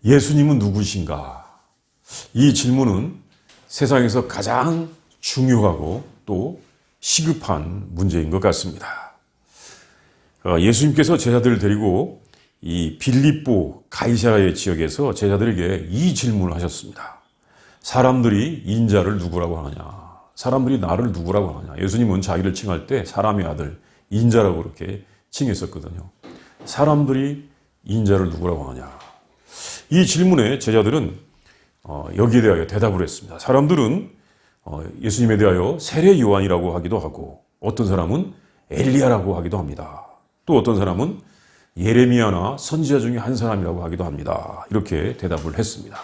예수님은 누구신가? 이 질문은 세상에서 가장 중요하고 또 시급한 문제인 것 같습니다. 예수님께서 제자들을 데리고 이 빌립보 가이사라의 지역에서 제자들에게 이 질문을 하셨습니다. 사람들이 인자를 누구라고 하느냐? 사람들이 나를 누구라고 하느냐? 예수님은 자기를 칭할 때 사람의 아들, 인자라고 그렇게 칭했었거든요. 사람들이 인자를 누구라고 하느냐? 이 질문에 제자들은 여기에 대하여 대답을 했습니다. 사람들은 예수님에 대하여 세례 요한이라고 하기도 하고, 어떤 사람은 엘리야라고 하기도 합니다. 또 어떤 사람은 예레미야나 선지자 중에 한 사람이라고 하기도 합니다. 이렇게 대답을 했습니다.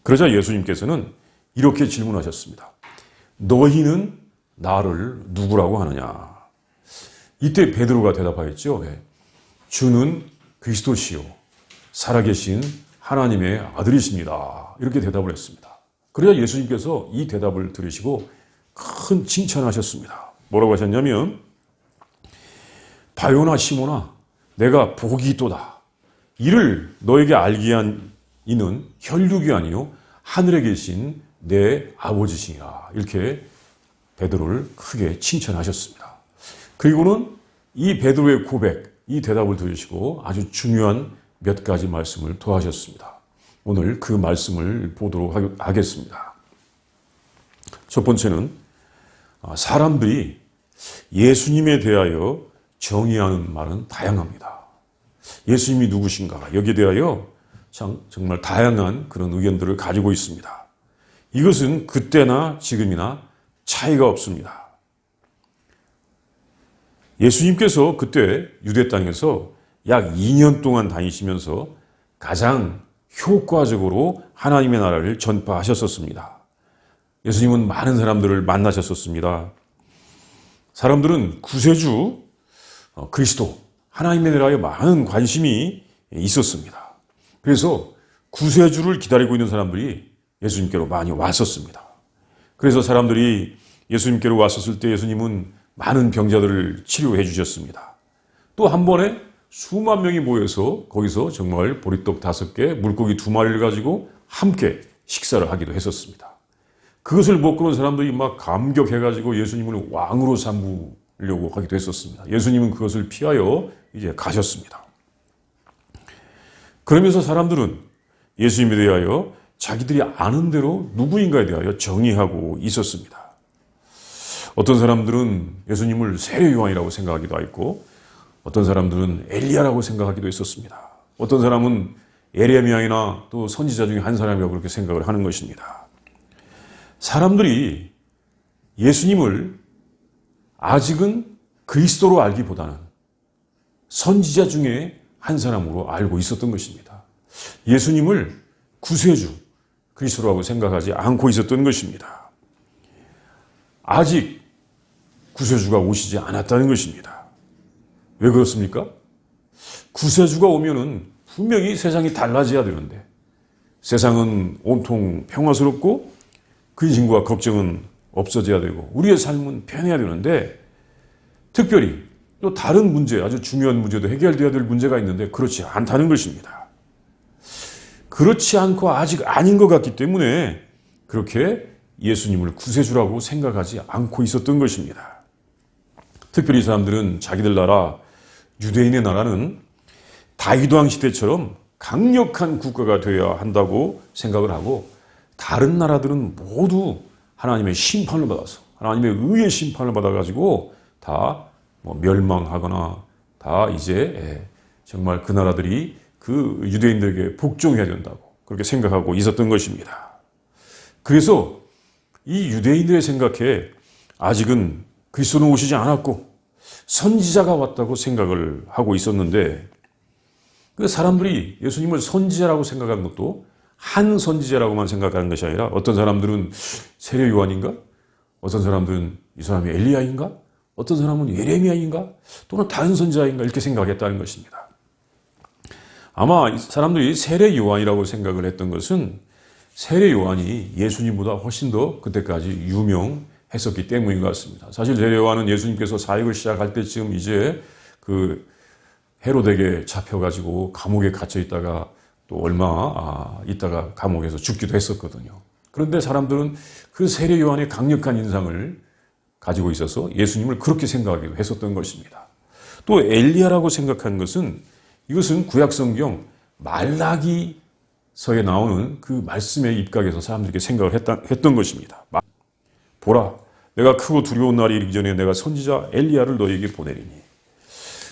그러자 예수님께서는 이렇게 질문하셨습니다. 너희는 나를 누구라고 하느냐? 이때 베드로가 대답하였죠. 주는 그리스도시요 살아계신 하나님의 아들이십니다. 이렇게 대답을 했습니다. 그래야 예수님께서 이 대답을 들으시고 큰 칭찬하셨습니다. 뭐라고 하셨냐면, 바요나 시몬아, 내가 복이 있도다. 이를 너에게 알게 한 이는 혈육이 아니요 하늘에 계신 내 아버지시니라. 이렇게 베드로를 크게 칭찬하셨습니다. 그리고는 이 베드로의 고백, 이 대답을 들으시고 아주 중요한 몇 가지 말씀을 더하셨습니다. 오늘 그 말씀을 보도록 하겠습니다. 첫 번째는 사람들이 예수님에 대하여 정의하는 말은 다양합니다. 예수님이 누구신가? 여기에 대하여 정말 다양한 그런 의견들을 가지고 있습니다. 이것은 그때나 지금이나 차이가 없습니다. 예수님께서 그때 유대 땅에서 약 2년 동안 다니시면서 가장 효과적으로 하나님의 나라를 전파하셨었습니다. 예수님은 많은 사람들을 만나셨었습니다. 사람들은 구세주 그리스도, 하나님에 대하여 많은 관심이 있었습니다. 그래서 구세주를 기다리고 있는 사람들이 예수님께로 많이 왔었습니다. 그래서 사람들이 예수님께로 왔었을 때 예수님은 많은 병자들을 치료해 주셨습니다. 또 한 번에 수만 명이 모여서 거기서 정말 보리떡 5개, 물고기 2마리를 가지고 함께 식사를 하기도 했었습니다. 그것을 먹고는 사람들이 막 감격해가지고 예수님을 왕으로 삼으려고 하기도 했었습니다. 예수님은 그것을 피하여 이제 가셨습니다. 그러면서 사람들은 예수님에 대하여 자기들이 아는 대로 누구인가에 대하여 정의하고 있었습니다. 어떤 사람들은 예수님을 세례 요한이라고 생각하기도 했고, 어떤 사람들은 엘리야라고 생각하기도 했었습니다. 어떤 사람은 예레미야나 또 선지자 중에 한 사람이라고 그렇게 생각을 하는 것입니다. 사람들이 예수님을 아직은 그리스도로 알기보다는 선지자 중에 한 사람으로 알고 있었던 것입니다. 예수님을 구세주, 그리스도라고 생각하지 않고 있었던 것입니다. 아직 구세주가 오시지 않았다는 것입니다. 왜 그렇습니까? 구세주가 오면은 분명히 세상이 달라져야 되는데, 세상은 온통 평화스럽고 근심과 걱정은 없어져야 되고 우리의 삶은 편해야 되는데, 특별히 또 다른 문제, 아주 중요한 문제도 해결되어야 될 문제가 있는데 그렇지 않다는 것입니다. 그렇지 않고 아직 아닌 것 같기 때문에 그렇게 예수님을 구세주라고 생각하지 않고 있었던 것입니다. 특별히 사람들은 자기들 나라, 유대인의 나라는 다윗 왕 시대처럼 강력한 국가가 되어야 한다고 생각을 하고, 다른 나라들은 모두 하나님의 심판을 받아서, 하나님의 의의 심판을 받아가지고 다 멸망하거나 다 이제 정말 그 나라들이 그 유대인들에게 복종해야 된다고 그렇게 생각하고 있었던 것입니다. 그래서 이 유대인들의 생각에 아직은 그리스도는 오시지 않았고 선지자가 왔다고 생각을 하고 있었는데, 그 사람들이 예수님을 선지자라고 생각하는 것도 한 선지자라고만 생각하는 것이 아니라, 어떤 사람들은 세례 요한인가? 어떤 사람들은 이 사람이 엘리야인가? 어떤 사람은 예레미야인가? 또는 다른 선지자인가? 이렇게 생각했다는 것입니다. 아마 사람들이 세례 요한이라고 생각을 했던 것은 세례 요한이 예수님보다 훨씬 더 그때까지 유명했었기 때문인 것 같습니다. 사실 세례 요한은 예수님께서 사역을 시작할 때쯤 이제 그 헤로데에게 잡혀가지고 감옥에 갇혀 있다가 또 얼마 있다가 감옥에서 죽기도 했었거든요. 그런데 사람들은 그 세례 요한의 강력한 인상을 가지고 있어서 예수님을 그렇게 생각하기도 했었던 것입니다. 또 엘리야라고 생각한 것은 이것은 구약성경 말라기서에 나오는 그 말씀의 입각에서 사람들에게 생각을 했던 것입니다. 보라, 내가 크고 두려운 날이 이르기 전에 내가 선지자 엘리야를 너에게 보내리니.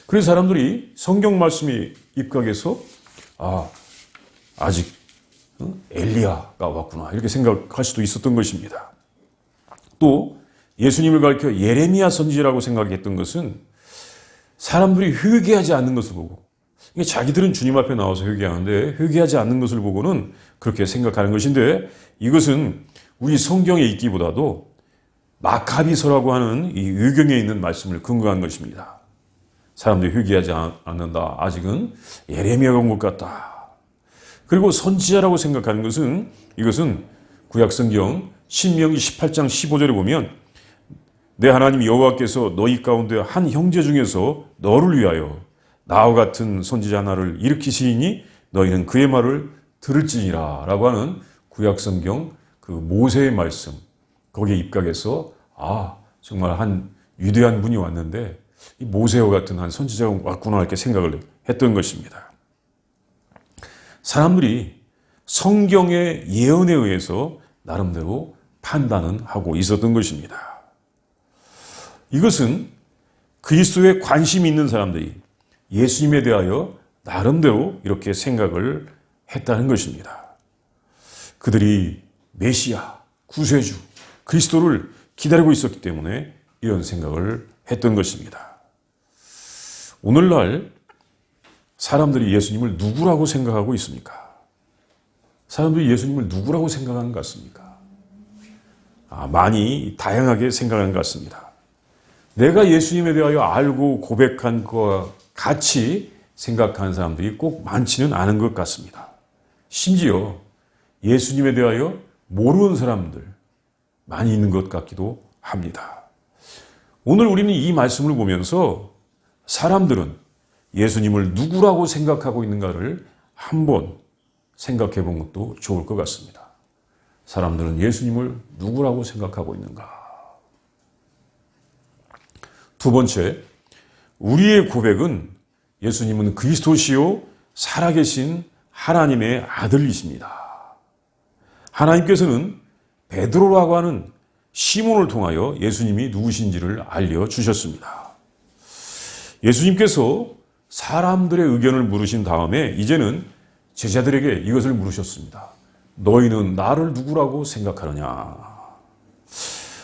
그래서 사람들이 성경 말씀이 입각해서 아직 엘리야가 왔구나 이렇게 생각할 수도 있었던 것입니다. 또 예수님을 가리켜 예레미야 선지자라고 생각했던 것은 사람들이 회개하지 않는 것을 보고, 자기들은 주님 앞에 나와서 회개하는데 회개하지 않는 것을 보고는 그렇게 생각하는 것인데, 이것은 우리 성경에 있기보다도 마카비서라고 하는 이 의경에 있는 말씀을 근거한 것입니다. 사람들이 회개하지 않는다. 아직은 예레미야가 온 것 같다. 그리고 선지자라고 생각하는 것은, 이것은 구약성경 신명기 18장 15절에 보면 내 하나님 여호와께서 너희 가운데 한 형제 중에서 너를 위하여 나와 같은 선지자 하나를 일으키시니 너희는 그의 말을 들을지니라 라고 하는 구약성경 그 모세의 말씀, 거기에 입각해서 정말 한 위대한 분이 왔는데 이 모세와 같은 한 선지자가 왔구나 이렇게 생각을 했던 것입니다. 사람들이 성경의 예언에 의해서 나름대로 판단은 하고 있었던 것입니다. 이것은 그리스도에 관심이 있는 사람들이 예수님에 대하여 나름대로 이렇게 생각을 했다는 것입니다. 그들이 메시아, 구세주, 그리스도를 기다리고 있었기 때문에 이런 생각을 했던 것입니다. 오늘날 사람들이 예수님을 누구라고 생각하고 있습니까? 사람들이 예수님을 누구라고 생각하는 것 같습니까? 많이 다양하게 생각하는 것 같습니다. 내가 예수님에 대하여 알고 고백한 것과 같이 생각하는 사람들이 꼭 많지는 않은 것 같습니다. 심지어 예수님에 대하여 모르는 사람들 많이 있는 것 같기도 합니다. 오늘 우리는 이 말씀을 보면서 사람들은 예수님을 누구라고 생각하고 있는가를 한번 생각해 본 것도 좋을 것 같습니다. 사람들은 예수님을 누구라고 생각하고 있는가? 두 번째, 우리의 고백은 예수님은 그리스도시요 살아계신 하나님의 아들이십니다. 하나님께서는 베드로라고 하는 시몬을 통하여 예수님이 누구신지를 알려주셨습니다. 예수님께서 사람들의 의견을 물으신 다음에 이제는 제자들에게 이것을 물으셨습니다. 너희는 나를 누구라고 생각하느냐?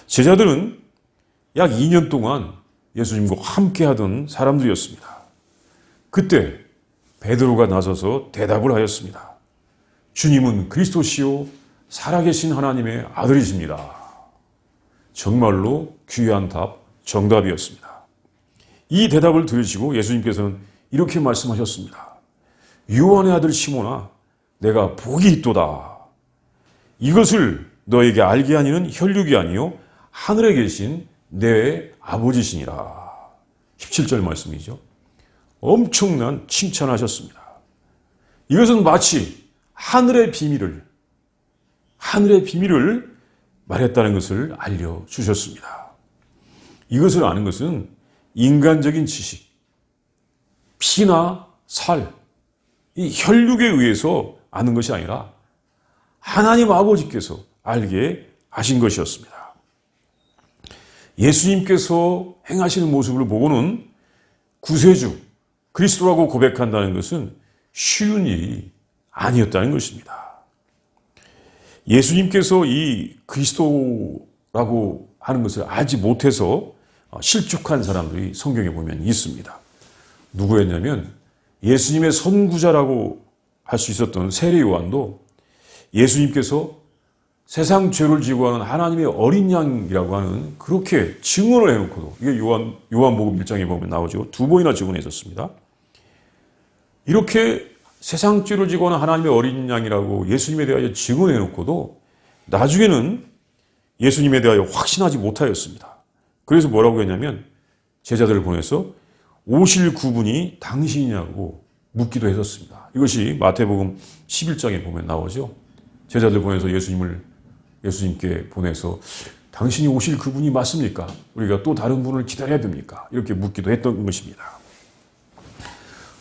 제자들은 약 2년 동안 예수님과 함께 하던 사람들이었습니다. 그때 베드로가 나서서 대답을 하였습니다. 주님은 그리스도시요 살아계신 하나님의 아들이십니다. 정말로 귀한 답, 정답이었습니다. 이 대답을 들으시고 예수님께서는 이렇게 말씀하셨습니다. 요한의 아들 시몬아, 내가 복이 있도다. 이것을 너에게 알게 하니는 혈육이 아니요 하늘에 계신 내 아버지시니라. 17절 말씀이죠. 엄청난 칭찬하셨습니다. 이것은 마치 하늘의 비밀을 말했다는 것을 알려주셨습니다. 이것을 아는 것은 인간적인 지식, 피나 살, 이 혈육에 의해서 아는 것이 아니라 하나님 아버지께서 알게 하신 것이었습니다. 예수님께서 행하시는 모습을 보고는 구세주, 그리스도라고 고백한다는 것은 쉬운 일이 아니었다는 것입니다. 예수님께서 이 그리스도라고 하는 것을 알지 못해서 실족한 사람들이 성경에 보면 있습니다. 누구였냐면 예수님의 선구자라고 할 수 있었던 세례 요한도 예수님께서 세상 죄를 지고 하는 하나님의 어린 양이라고 하는 그렇게 증언을 해놓고도, 이게 요한복음 1장에 보면 나오죠. 2번이나 증언했었습니다. 이렇게 세상 죄를 지고 하는 하나님의 어린 양이라고 예수님에 대하여 증언해놓고도 나중에는 예수님에 대하여 확신하지 못하였습니다. 그래서 뭐라고 했냐면 제자들을 보내서 오실 그분이 당신이냐고 묻기도 했었습니다. 이것이 마태복음 11장에 보면 나오죠. 제자들 보내서 예수님께 보내서 당신이 오실 그분이 맞습니까? 우리가 또 다른 분을 기다려야 됩니까? 이렇게 묻기도 했던 것입니다.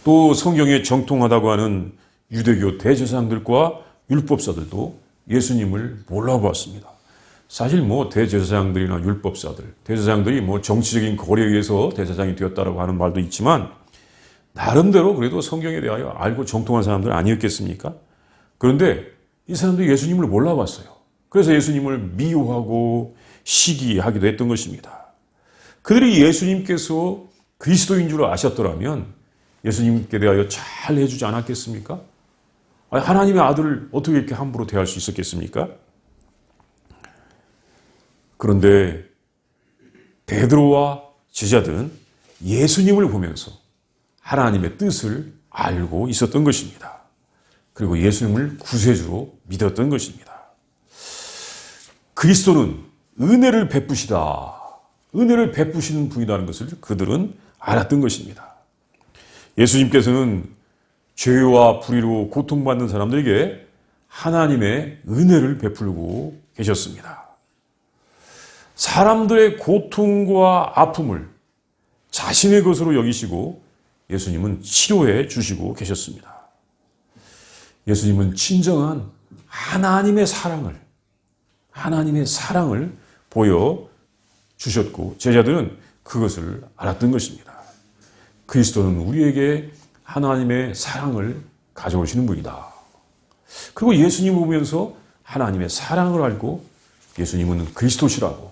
또 성경에 정통하다고 하는 유대교 대제사장들과 율법사들도 예수님을 몰라보았습니다. 사실 대제사장들이나 율법사들, 대제사장들이 정치적인 거래에 의해서 대제사장이 되었다라고 하는 말도 있지만 나름대로 그래도 성경에 대하여 알고 정통한 사람들 아니었겠습니까? 그런데 이 사람들이 예수님을 몰라봤어요. 그래서 예수님을 미워하고 시기하기도 했던 것입니다. 그들이 예수님께서 그리스도인 줄 아셨더라면 예수님께 대하여 잘 해주지 않았겠습니까? 하나님의 아들을 어떻게 이렇게 함부로 대할 수 있었겠습니까? 그런데 베드로와 제자들은 예수님을 보면서 하나님의 뜻을 알고 있었던 것입니다. 그리고 예수님을 구세주로 믿었던 것입니다. 그리스도는 은혜를 베푸시다. 은혜를 베푸시는 분이라는 것을 그들은 알았던 것입니다. 예수님께서는 죄와 불의로 고통받는 사람들에게 하나님의 은혜를 베풀고 계셨습니다. 사람들의 고통과 아픔을 자신의 것으로 여기시고 예수님은 치료해 주시고 계셨습니다. 예수님은 진정한 하나님의 사랑을 보여주셨고 제자들은 그것을 알았던 것입니다. 그리스도는 우리에게 하나님의 사랑을 가져오시는 분이다. 그리고 예수님을 보면서 하나님의 사랑을 알고 예수님은 그리스도시라고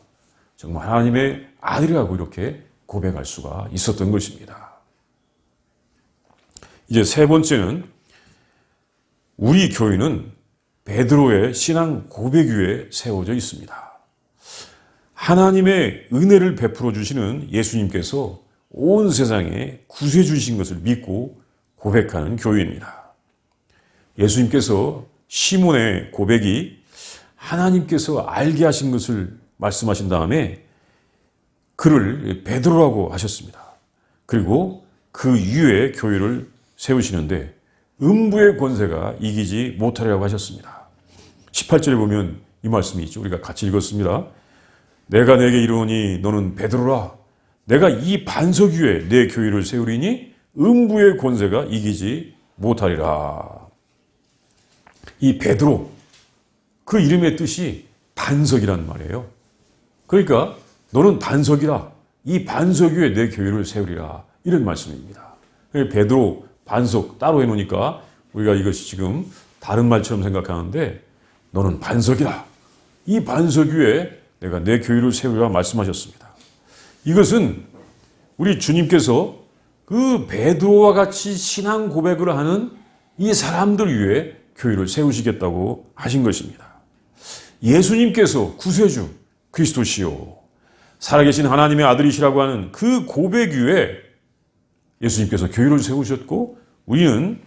정말 하나님의 아들이라고 이렇게 고백할 수가 있었던 것입니다. 이제 세 번째는 우리 교회는 베드로의 신앙 고백 위에 세워져 있습니다. 하나님의 은혜를 베풀어 주시는 예수님께서 온 세상에 구세해 주신 것을 믿고 고백하는 교회입니다. 예수님께서 시몬의 고백이 하나님께서 알게 하신 것을 말씀하신 다음에 그를 베드로라고 하셨습니다. 그리고 그 위에 교회를 세우시는데 음부의 권세가 이기지 못하리라고 하셨습니다. 18절에 보면 이 말씀이 있죠. 우리가 같이 읽었습니다. 내가 내게 이르노니 너는 베드로라. 내가 이 반석 위에 내 교회를 세우리니 음부의 권세가 이기지 못하리라. 이 베드로, 그 이름의 뜻이 반석이란 말이에요. 그러니까 너는 반석이라. 이 반석 위에 내 교회를 세우리라. 이런 말씀입니다. 베드로, 반석 따로 해놓으니까 우리가 이것이 지금 다른 말처럼 생각하는데 너는 반석이라. 이 반석 위에 내가 내 교회를 세우리라 말씀하셨습니다. 이것은 우리 주님께서 그 베드로와 같이 신앙 고백을 하는 이 사람들 위에 교회를 세우시겠다고 하신 것입니다. 예수님께서 구세주 그리스도시요 살아계신 하나님의 아들이시라고 하는 그 고백 위에 예수님께서 교회를 세우셨고 우리는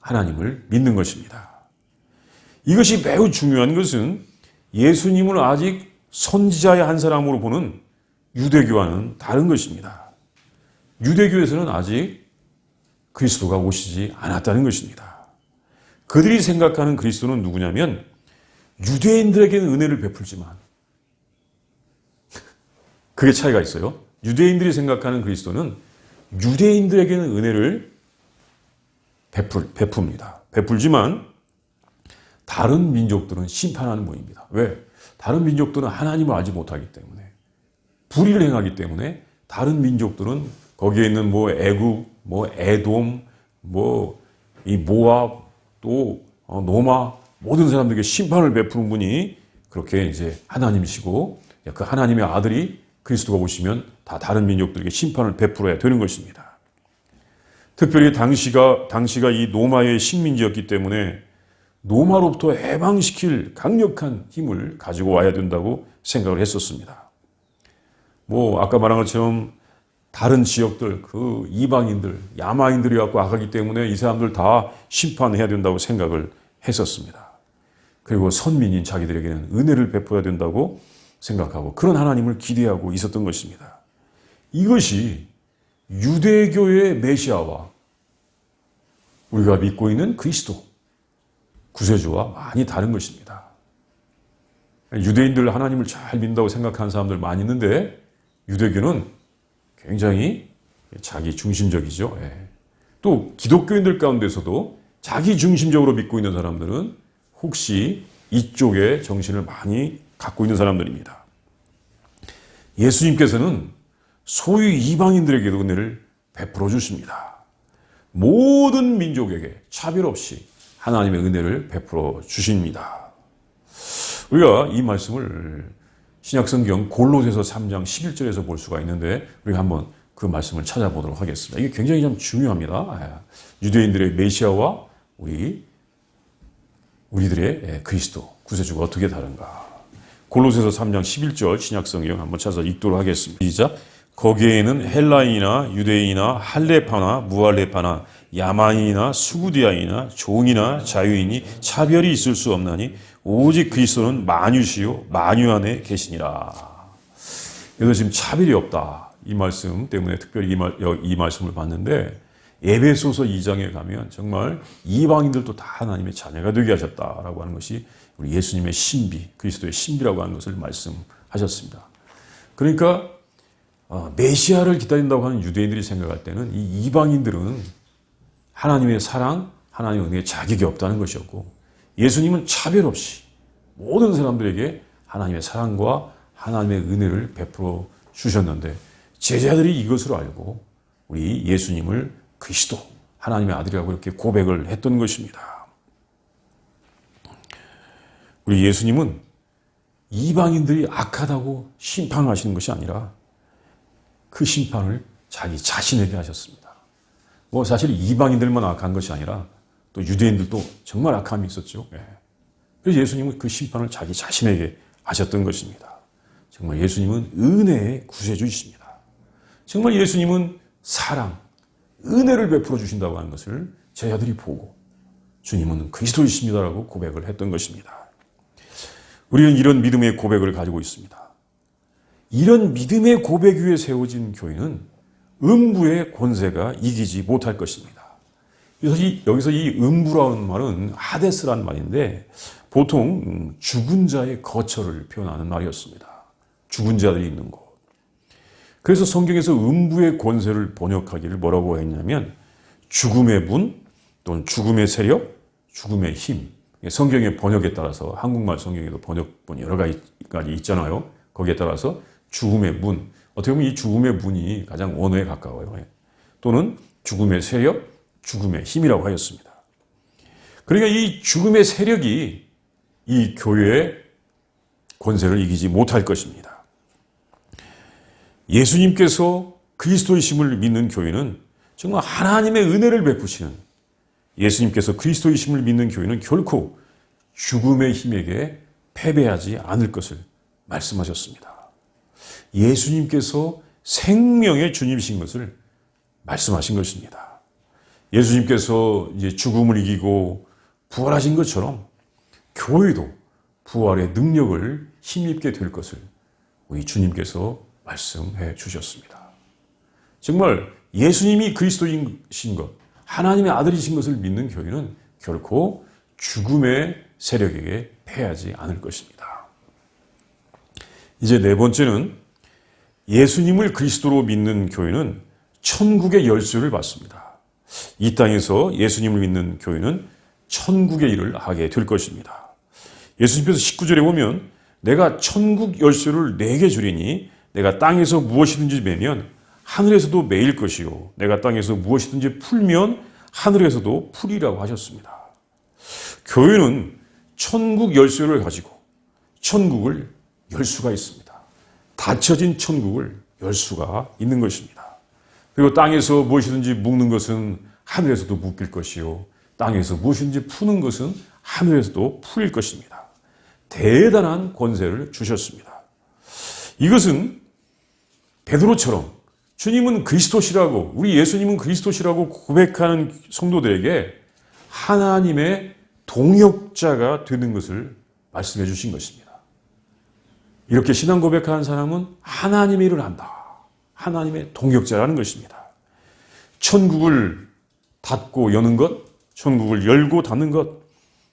하나님을 믿는 것입니다. 이것이 매우 중요한 것은 예수님을 아직 선지자의 한 사람으로 보는 유대교와는 다른 것입니다. 유대교에서는 아직 그리스도가 오시지 않았다는 것입니다. 그들이 생각하는 그리스도는 누구냐면 유대인들에게는 은혜를 베풀지만 그게 차이가 있어요. 유대인들이 생각하는 그리스도는 유대인들에게는 은혜를 베풉니다. 베풀지만 다른 민족들은 심판하는 분입니다. 왜? 다른 민족들은 하나님을 알지 못하기 때문에 불의를 행하기 때문에 다른 민족들은 거기에 있는 애굽, 에돔, 이 모압, 또 노마 모든 사람들에게 심판을 베푸는 분이 그렇게 이제 하나님이시고 그 하나님의 아들이 그리스도가 오시면 다 다른 민족들에게 심판을 베풀어야 되는 것입니다. 특별히 당시가 이 노마의 식민지였기 때문에 노마로부터 해방시킬 강력한 힘을 가지고 와야 된다고 생각을 했었습니다. 아까 말한 것처럼 다른 지역들, 그 이방인들, 야마인들이 갖고 와가기 때문에 이 사람들 다 심판해야 된다고 생각을 했었습니다. 그리고 선민인 자기들에게는 은혜를 베풀어야 된다고 생각하고 그런 하나님을 기대하고 있었던 것입니다. 이것이 유대교의 메시아와 우리가 믿고 있는 그리스도, 구세주와 많이 다른 것입니다. 유대인들 하나님을 잘 믿는다고 생각하는 사람들 많이 있는데 유대교는 굉장히 자기 중심적이죠. 또 기독교인들 가운데서도 자기 중심적으로 믿고 있는 사람들은 혹시 이쪽의 정신을 많이 갖고 있는 사람들입니다. 예수님께서는 소유 이방인들에게도 은혜를 베풀어 주십니다. 모든 민족에게 차별 없이 하나님의 은혜를 베풀어 주십니다. 우리가 이 말씀을 신약성경 골로새서 3장 11절에서 볼 수가 있는데 우리가 한번 그 말씀을 찾아보도록 하겠습니다. 이게 굉장히 좀 중요합니다. 유대인들의 메시아와 우리들의 그리스도, 구세주가 어떻게 다른가. 골로새서 3장 11절 신약성경 한번 찾아서 읽도록 하겠습니다. 시작. 거기에는 헬라인이나 유대인이나 할레파나 무할레파나 야만인이나 수구디아인이나 종이나 자유인이 차별이 있을 수 없나니 오직 그리스도는 만유시요 만유 안에 계시니라. 그래서 지금 차별이 없다. 이 말씀 때문에 특별히 이 말씀을 봤는데 에베소서 2장에 가면 정말 이방인들도 다 하나님의 자녀가 되게 하셨다라고 하는 것이 우리 예수님의 신비, 그리스도의 신비라고 하는 것을 말씀하셨습니다. 그러니까 메시아를 기다린다고 하는 유대인들이 생각할 때는 이 이방인들은 하나님의 사랑, 하나님의 은혜에 자격이 없다는 것이었고 예수님은 차별 없이 모든 사람들에게 하나님의 사랑과 하나님의 은혜를 베풀어 주셨는데 제자들이 이것을 알고 우리 예수님을 그리스도, 하나님의 아들이라고 이렇게 고백을 했던 것입니다. 우리 예수님은 이방인들이 악하다고 심판하시는 것이 아니라 그 심판을 자기 자신에게 하셨습니다. 사실 이방인들만 악한 것이 아니라 또 유대인들도 정말 악함이 있었죠. 그래서 예수님은 그 심판을 자기 자신에게 하셨던 것입니다. 정말 예수님은 은혜의 구세주이십니다. 정말 예수님은 사랑, 은혜를 베풀어 주신다고 하는 것을 제자들이 보고 주님은 그리스도이십니다라고 고백을 했던 것입니다. 우리는 이런 믿음의 고백을 가지고 있습니다. 이런 믿음의 고백 위에 세워진 교회는 음부의 권세가 이기지 못할 것입니다. 여기서 이 음부라는 말은 하데스라는 말인데 보통 죽은 자의 거처를 표현하는 말이었습니다. 죽은 자들이 있는 곳. 그래서 성경에서 음부의 권세를 번역하기를 뭐라고 했냐면 죽음의 문 또는 죽음의 세력, 죽음의 힘. 성경의 번역에 따라서 한국말 성경에도 번역본이 여러 가지 있잖아요. 거기에 따라서 죽음의 문. 어떻게 보면 이 죽음의 문이 가장 원어에 가까워요. 또는 죽음의 세력, 죽음의 힘이라고 하였습니다. 그러니까 이 죽음의 세력이 이 교회의 권세를 이기지 못할 것입니다. 예수님께서 그리스도이심을 믿는 교회는 정말 하나님의 은혜를 베푸시는 예수님께서 그리스도이심을 믿는 교회는 결코 죽음의 힘에게 패배하지 않을 것을 말씀하셨습니다. 예수님께서 생명의 주님이신 것을 말씀하신 것입니다. 예수님께서 이제 죽음을 이기고 부활하신 것처럼 교회도 부활의 능력을 힘입게 될 것을 우리 주님께서 말씀해 주셨습니다. 정말 예수님이 그리스도이신 것, 하나님의 아들이신 것을 믿는 교회는 결코 죽음의 세력에게 패하지 않을 것입니다. 이제 네 번째는 예수님을 그리스도로 믿는 교회는 천국의 열쇠를 받습니다. 이 땅에서 예수님을 믿는 교회는 천국의 일을 하게 될 것입니다. 예수님께서 19절에 보면 내가 천국 열쇠를 내게 주리니 내가 땅에서 무엇이든지 매면 하늘에서도 매일 것이요 내가 땅에서 무엇이든지 풀면 하늘에서도 풀이라고 하셨습니다. 교회는 천국 열쇠를 가지고 천국을 열 수가 있습니다. 닫혀진 천국을 열 수가 있는 것입니다. 그리고 땅에서 무엇이든지 묶는 것은 하늘에서도 묶일 것이요 땅에서 무엇이든지 푸는 것은 하늘에서도 풀릴 것입니다. 대단한 권세를 주셨습니다. 이것은 베드로처럼 주님은 그리스도시라고 우리 예수님은 그리스도시라고 고백하는 성도들에게 하나님의 동역자가 되는 것을 말씀해 주신 것입니다. 이렇게 신앙 고백하는 사람은 하나님의 일을 한다. 하나님의 동역자라는 것입니다. 천국을 닫고 여는 것, 천국을 열고 닫는 것,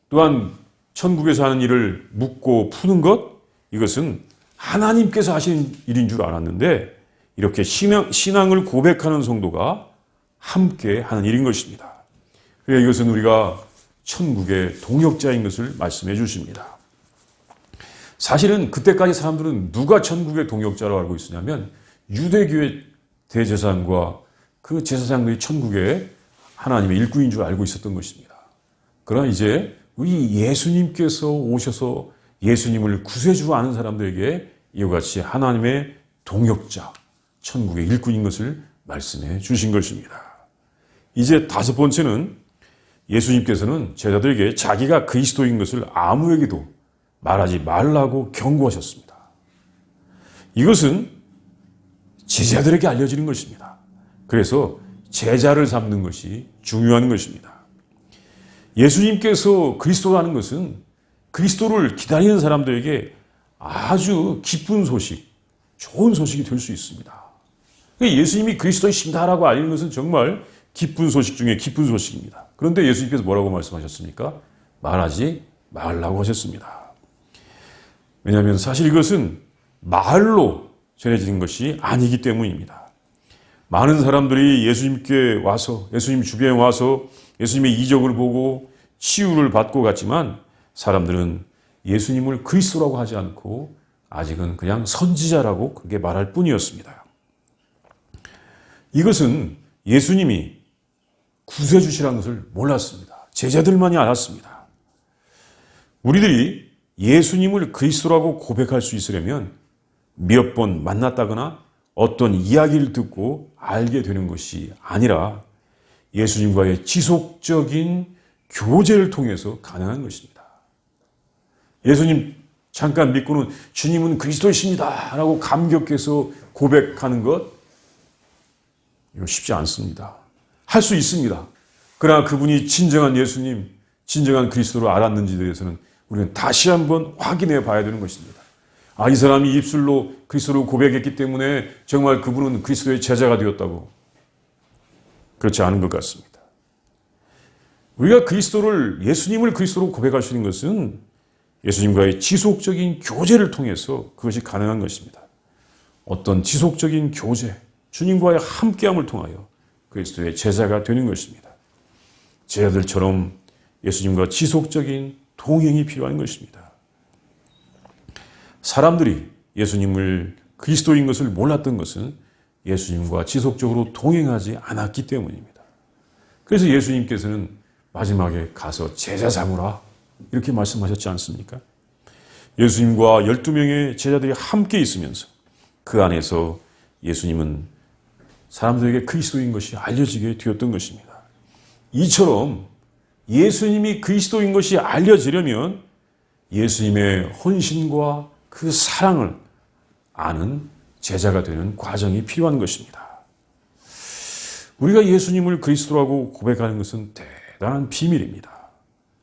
또한 천국에서 하는 일을 묻고 푸는 것, 이것은 하나님께서 하시는 일인 줄 알았는데 이렇게 신앙을 고백하는 성도가 함께 하는 일인 것입니다. 그래서 이것은 우리가 천국의 동역자인 것을 말씀해 주십니다. 사실은 그때까지 사람들은 누가 천국의 동역자로 알고 있었냐면 유대교의 대제사장과 그 제사장들이 천국의 하나님의 일꾼인 줄 알고 있었던 것입니다. 그러나 이제 우리 예수님께서 오셔서 예수님을 구세주로 아는 사람들에게 이와 같이 하나님의 동역자, 천국의 일꾼인 것을 말씀해 주신 것입니다. 이제 다섯 번째는 예수님께서는 제자들에게 자기가 그리스도인 것을 아무에게도 말하지 말라고 경고하셨습니다. 이것은 제자들에게 알려지는 것입니다. 그래서 제자를 삼는 것이 중요한 것입니다. 예수님께서 그리스도라는 것은 그리스도를 기다리는 사람들에게 아주 기쁜 소식, 좋은 소식이 될 수 있습니다. 예수님이 그리스도이십니다라고 알리는 것은 정말 기쁜 소식 중에 기쁜 소식입니다. 그런데 예수님께서 뭐라고 말씀하셨습니까? 말하지 말라고 하셨습니다. 왜냐하면 사실 이것은 말로 전해지는 것이 아니기 때문입니다. 많은 사람들이 예수님께 와서, 예수님 주변에 와서 예수님의 이적을 보고 치유를 받고 갔지만 사람들은 예수님을 그리스도라고 하지 않고 아직은 그냥 선지자라고 그렇게 말할 뿐이었습니다. 이것은 예수님이 구세주시라는 것을 몰랐습니다. 제자들만이 알았습니다. 우리들이 예수님을 그리스도라고 고백할 수 있으려면 몇 번 만났다거나 어떤 이야기를 듣고 알게 되는 것이 아니라 예수님과의 지속적인 교제를 통해서 가능한 것입니다. 예수님 잠깐 믿고는 주님은 그리스도이십니다 라고 감격해서 고백하는 것, 이거 쉽지 않습니다. 할 수 있습니다. 그러나 그분이 진정한 예수님, 진정한 그리스도를 알았는지에 대해서는 우리는 다시 한번 확인해 봐야 되는 것입니다. 아, 이 사람이 입술로 그리스도를 고백했기 때문에 정말 그분은 그리스도의 제자가 되었다고. 그렇지 않은 것 같습니다. 우리가 예수님을 그리스도로 고백할 수 있는 것은 예수님과의 지속적인 교제를 통해서 그것이 가능한 것입니다. 어떤 지속적인 교제, 주님과의 함께함을 통하여 그리스도의 제자가 되는 것입니다. 제자들처럼 예수님과 지속적인 동행이 필요한 것입니다. 사람들이 예수님을 그리스도인 것을 몰랐던 것은 예수님과 지속적으로 동행하지 않았기 때문입니다. 그래서 예수님께서는 마지막에 가서 제자 삼으라 이렇게 말씀하셨지 않습니까? 예수님과 12명의 제자들이 함께 있으면서 그 안에서 예수님은 사람들에게 그리스도인 것이 알려지게 되었던 것입니다. 이처럼 예수님이 그리스도인 것이 알려지려면 예수님의 헌신과 그 사랑을 아는 제자가 되는 과정이 필요한 것입니다. 우리가 예수님을 그리스도라고 고백하는 것은 대단한 비밀입니다.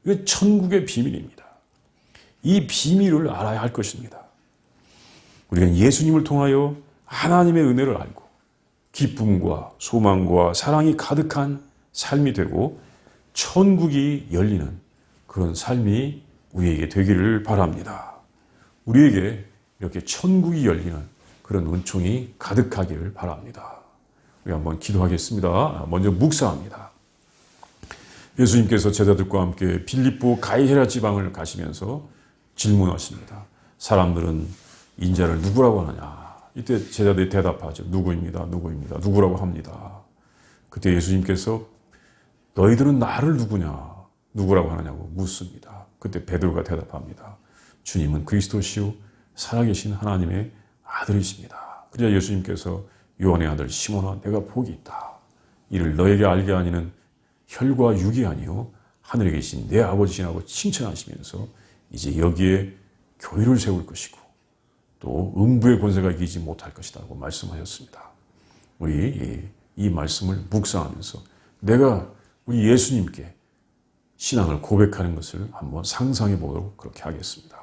이건 천국의 비밀입니다. 이 비밀을 알아야 할 것입니다. 우리가 예수님을 통하여 하나님의 은혜를 알고 기쁨과 소망과 사랑이 가득한 삶이 되고 천국이 열리는 그런 삶이 우리에게 되기를 바랍니다. 우리에게 이렇게 천국이 열리는 그런 은총이 가득하기를 바랍니다. 우리 한번 기도하겠습니다. 먼저 묵상합니다. 예수님께서 제자들과 함께 빌립보 가이사랴 지방을 가시면서 질문하십니다. 사람들은 인자를 누구라고 하느냐? 이때 제자들이 대답하죠. 누구입니다. 누구입니다. 누구라고 합니다. 그때 예수님께서 너희들은 나를 누구라고 하느냐고 묻습니다. 그때 베드로가 대답합니다. 주님은 그리스도시요 살아계신 하나님의 아들이십니다. 그러자 예수님께서 요한의 아들 시몬아 내가 복이 있다. 이를 너에게 알게 하니는 혈과 육이 아니요 하늘에 계신 내 아버지시라고 칭찬하시면서 이제 여기에 교회를 세울 것이고 또 음부의 권세가 이기지 못할 것이라고 말씀하셨습니다. 우리 이 말씀을 묵상하면서 내가 우리 예수님께 신앙을 고백하는 것을 한번 상상해 보도록 그렇게 하겠습니다.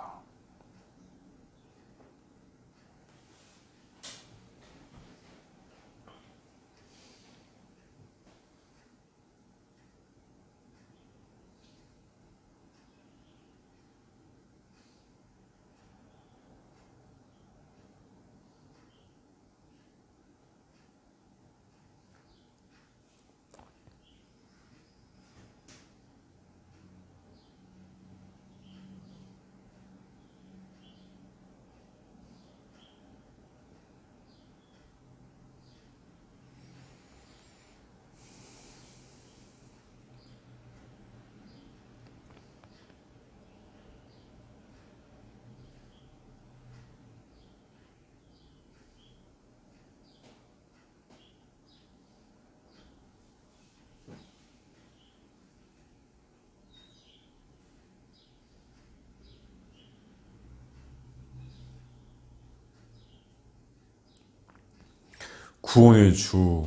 구원의 주,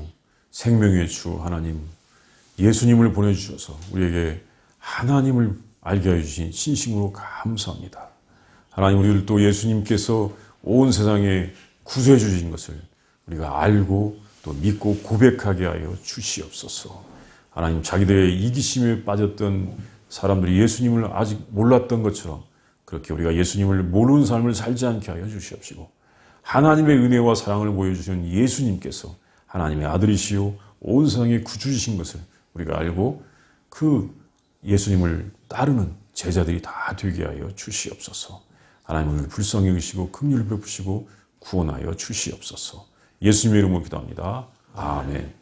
생명의 주 하나님, 예수님을 보내주셔서 우리에게 하나님을 알게 해주신 신심으로 감사합니다. 하나님, 우리들도 예수님께서 온 세상에 구수해 주신 것을 우리가 알고 또 믿고 고백하게 하여 주시옵소서. 하나님, 자기들의 이기심에 빠졌던 사람들이 예수님을 아직 몰랐던 것처럼 그렇게 우리가 예수님을 모르는 삶을 살지 않게 하여 주시옵시고, 하나님의 은혜와 사랑을 보여주신 예수님께서 하나님의 아들이시요 온 세상에 구주이신 것을 우리가 알고 그 예수님을 따르는 제자들이 다 되게 하여 주시옵소서. 하나님을 불쌍히 여기시고 긍휼을 베푸시고 구원하여 주시옵소서. 예수님의 이름으로 기도합니다. 아멘.